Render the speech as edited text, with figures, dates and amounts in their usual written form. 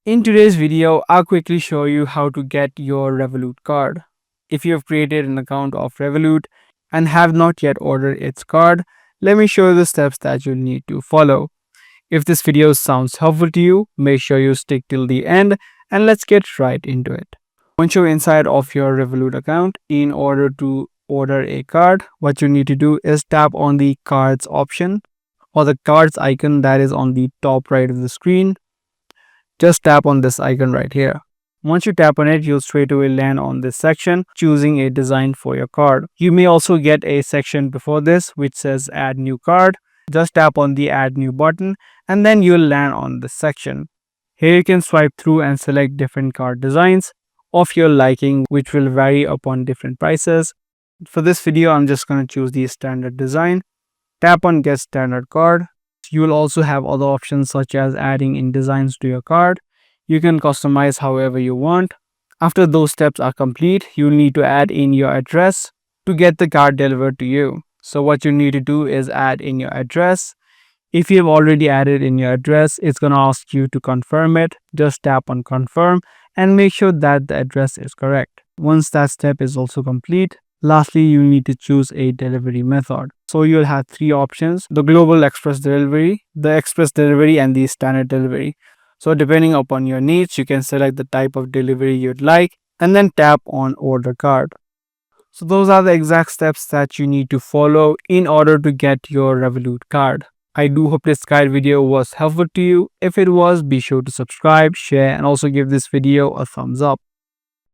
In today's video, I'll quickly show you how to get your Revolut card. If you have created an account of Revolut and have not yet ordered its card, let me show you the steps that you'll need to follow. If this video sounds helpful to you, make sure you stick till the end and let's get right into it. Once you're inside of your Revolut account, in order to order a card, what you need to do is tap on the cards option or the cards icon that is on the top right of the screen. Just tap on this icon right here. Once you tap on it, you'll straight away land on this section, choosing a design for your card. You may also get a section before this which says add new card. Just tap on the add new button and then you'll land on this section. Here you can swipe through and select different card designs of your liking, which will vary upon different prices. For this video, I'm just going to choose the standard design. Tap on get standard card. You will also have other options such as adding in designs to your card. You can customize however you want. After those steps are complete, you need to add in your address to get the card delivered to you. So what you need to do is add in your address. If you have already added in your address, it's going to ask you to confirm it. Just tap on confirm and make sure that the address is correct. Once that step is also complete, lastly, you need to choose a delivery method. So you'll have three options: the global express delivery, the express delivery, and the standard delivery. So depending upon your needs, you can select the type of delivery you'd like and then tap on order card. So those are the exact steps that you need to follow in order to get your Revolut card. I do hope this guide video was helpful to you. If it was, be sure to subscribe, share, and also give this video a thumbs up.